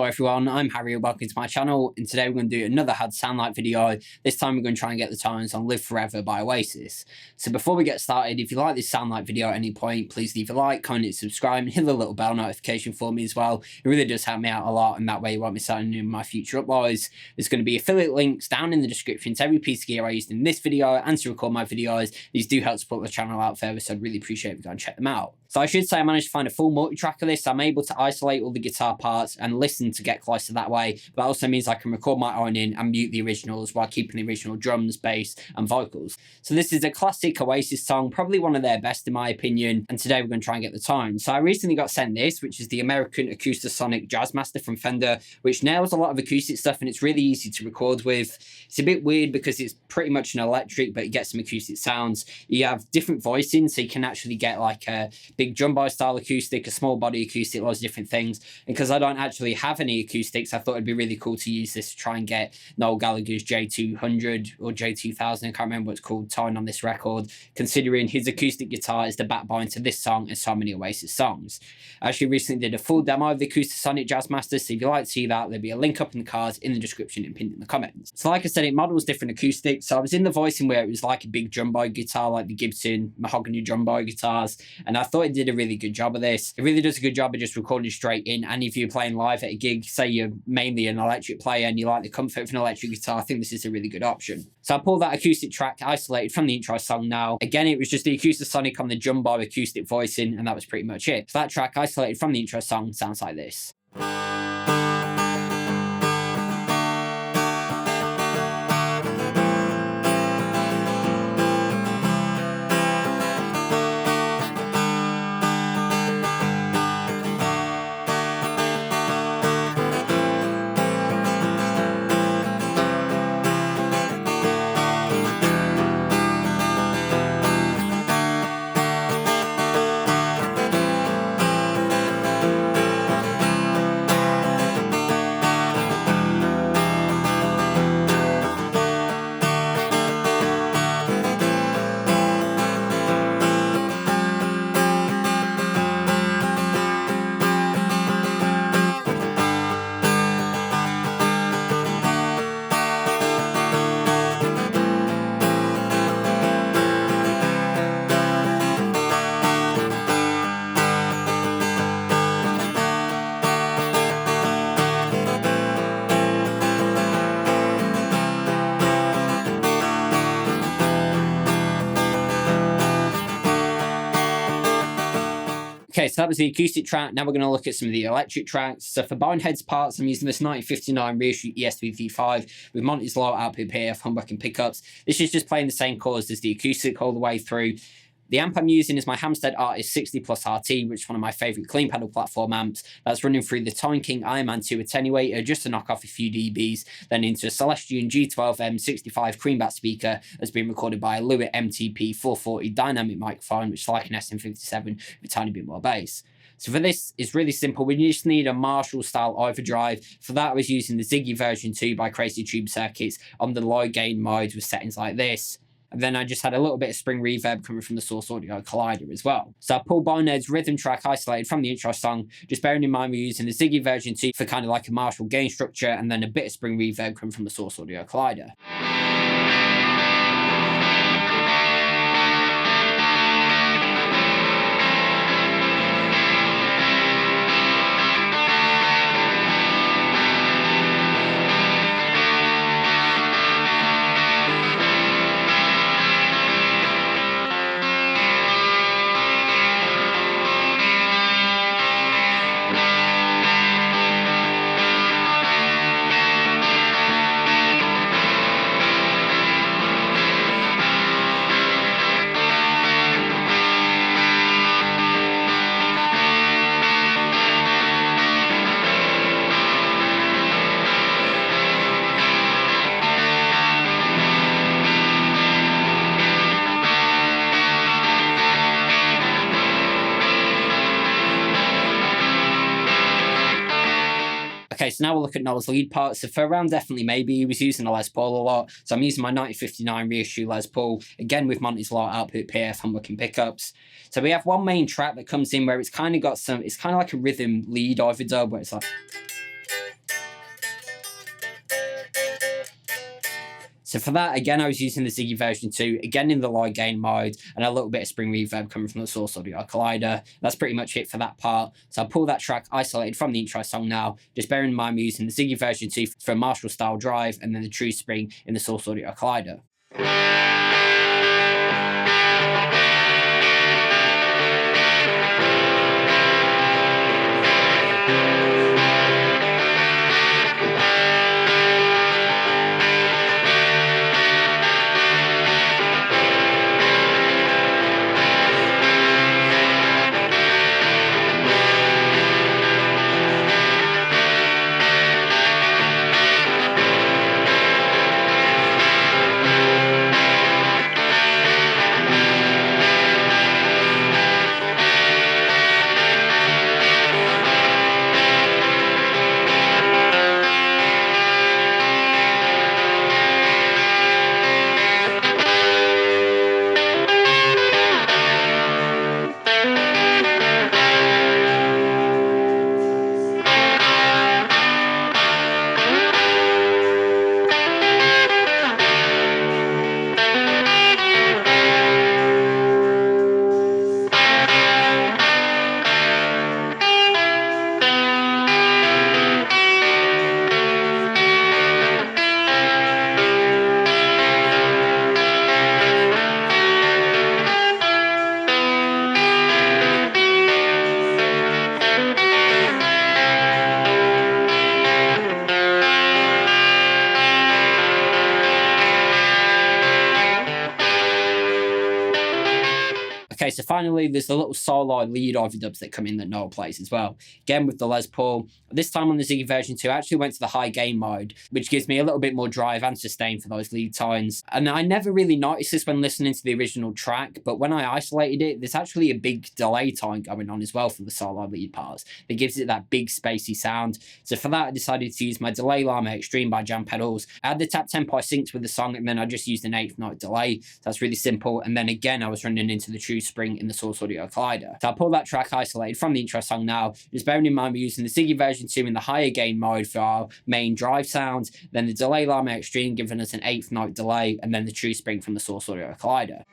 everyone, I'm Harry and welcome to my channel, and today we're going to do another How to Sound Like video. This time we're going to try and get the tones on Live Forever by Oasis. So before we get started, if you like this sound like video at any point, please leave a like, comment, subscribe, and hit the little bell notification for me as well. It really does help me out a lot, and that way you won't miss out on my future uploads. There's going to be affiliate links down in the description to every piece of gear I used in this video and to record my videos. These do help support the channel out further, so I'd really appreciate if you go and check them out. So I should say I managed to find a full multi-track of this. I'm able to isolate all the guitar parts and listen to get closer that way. But that also means I can record my own in and mute the originals while keeping the original drums, bass, and vocals. So this is a classic Oasis song, probably one of their best in my opinion. And today we're going to try and get the tone. So I recently got sent this, which is the American Acoustasonic Jazzmaster from Fender, which nails a lot of acoustic stuff and it's really easy to record with. It's a bit weird because it's pretty much an electric, but you get some acoustic sounds. You have different voicing, so you can actually get like a big jumbo style acoustic, a small body acoustic, loads of different things. And because I don't actually have any acoustics, I thought it'd be really cool to use this to try and get Noel Gallagher's J200 or J2000, I can't remember what it's called, tone on this record, considering his acoustic guitar is the backbone to this song and so many Oasis songs. I actually recently did a full demo of the Acoustasonic Jazzmaster, so if you'd like to see that, there'll be a link up in the cards, in the description, and pinned in the comments. So like I said, it models different acoustics, so I was in the voicing where it was like a big jumbo guitar, like the Gibson mahogany jumbo guitars, and I thought it did a really good job of this. It really does a good job of just recording straight in, and if you're playing live at a gig, say you're mainly an electric player and you like the comfort of an electric guitar, I think this is a really good option. So I pulled that acoustic track isolated from the intro song now. Again, it was just the Acoustasonic on the jumbo acoustic voicing, and that was pretty much it. So that track isolated from the intro song sounds like this. Okay, so that was the acoustic track. Now we're going to look at some of the electric tracks. So for Bonehead's parts, I'm using this 1959 Reissue ESP-V5 with Monty's low output PAF humbucking pickups. This is just playing the same chords as the acoustic all the way through. The amp I'm using is my Hamstead Artist 60 Plus RT, which is one of my favourite clean pedal platform amps. That's running through the Tone King Ironman 2 Attenuator just to knock off a few dBs, then into a Celestion G12M 65 Creamback speaker that's been recorded by a Lewitt MTP440 dynamic microphone, which is like an SM57 with a tiny bit more bass. So for this, it's really simple. We just need a Marshall style overdrive. For that, I was using the Ziggy version 2 by Crazy Tube Circuits on the low gain mode with settings like this. And then I just had a little bit of spring reverb coming from the Source Audio Collider as well. So I pulled Bonehead's rhythm track isolated from the intro song, just bearing in mind we're using the Ziggy version 2 for kind of like a Marshall gain structure, and then a bit of spring reverb coming from the Source Audio Collider. Okay, so now we'll look at Noel's lead part. So for Around Definitely Maybe, he was using a Les Paul a lot. So I'm using my 1959 Reissue Les Paul, again with Monty's low output PF humbucking pickups. So we have one main track that comes in where it's kind of got some, it's kind of like a rhythm lead overdub where it's like... So for that, again, I was using the Ziggy version 2, again in the low gain mode, and a little bit of spring reverb coming from the Source Audio Collider. That's pretty much it for that part. So I'll pull that track isolated from the intro song now, just bearing in mind I'm using the Ziggy version 2 for a Marshall style drive, and then the true spring in the Source Audio Collider. Okay, so finally, there's the little solo lead overdubs that come in that Noel plays as well. Again, with the Les Paul. This time on the Ziggy version 2, I actually went to the high gain mode, which gives me a little bit more drive and sustain for those lead tones. And I never really noticed this when listening to the original track, but when I isolated it, there's actually a big delay tone going on as well for the solo lead parts that gives it that big spacey sound. So for that, I decided to use my delay Llama Xtreme by Jam Pedals. I had the tap tempo synced with the song, and then I just used an 8th note delay. So that's really simple. And then again, I was running into the true spring in the Source Audio Collider. So I'll pull that track isolated from the intro song now, just bearing in mind we're using the Ziggy version 2 in the higher gain mode for our main drive sounds, then the delay Llama Xtreme giving us an 8th note delay, and then the true spring from the Source Audio Collider.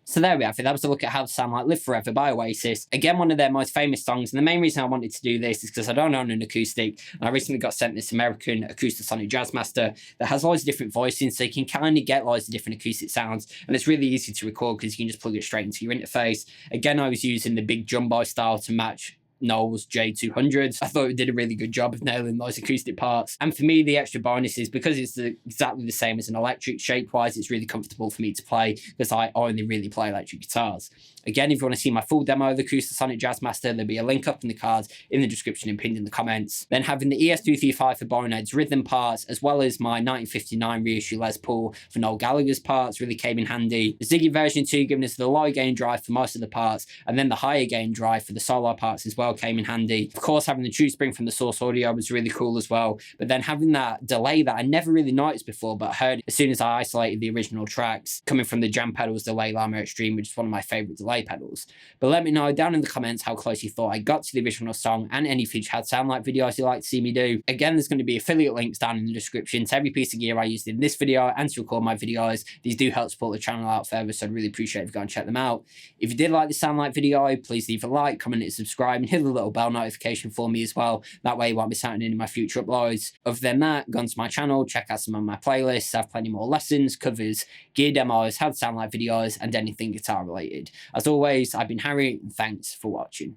So there we have it. That was a look at how to sound like Live Forever by Oasis. Again, one of their most famous songs. And the main reason I wanted to do this is because I don't own an acoustic. And I recently got sent this American Acoustasonic Jazzmaster that has loads of different voicings. So you can kind of get loads of different acoustic sounds. And it's really easy to record because you can just plug it straight into your interface. Again, I was using the big jumbo style to match Noel's J200s. I thought it did a really good job of nailing those acoustic parts. And for me, the extra bonus is because it's exactly the same as an electric, shape-wise, it's really comfortable for me to play because I only really play electric guitars. Again, if you want to see my full demo of the Acoustasonic Jazzmaster, there'll be a link up in the cards, in the description and pinned in the comments. Then having the ES235 for Bonehead's rhythm parts, as well as my 1959 reissue Les Paul for Noel Gallagher's parts really came in handy. The Ziggy version 2 giving us the low gain drive for most of the parts, and then the higher gain drive for the solo parts as well came in handy. Of course, having the true spring from the Source Audio was really cool as well, but then having that delay that I never really noticed before, but heard as soon as I isolated the original tracks, coming from the Jam Pedals delay Llama Xtreme, which is one of my favourite delay pedals. But let me know down in the comments how close you thought I got to the original song and any future Had Sound Like videos you'd like to see me do. Again, there's going to be affiliate links down in the description to every piece of gear I used in this video and to record my videos. These do help support the channel out further, so I'd really appreciate if you go and check them out. If you did like the Sound Like video, please leave a like, comment and subscribe, and hit the little bell notification for me as well. That way you won't miss out on any of my future uploads. Other than that, go onto my channel, check out some of my playlists. I have plenty more lessons, covers, gear demos, How to Sound Like videos, and anything guitar related. As always, I've been Harry, and thanks for watching.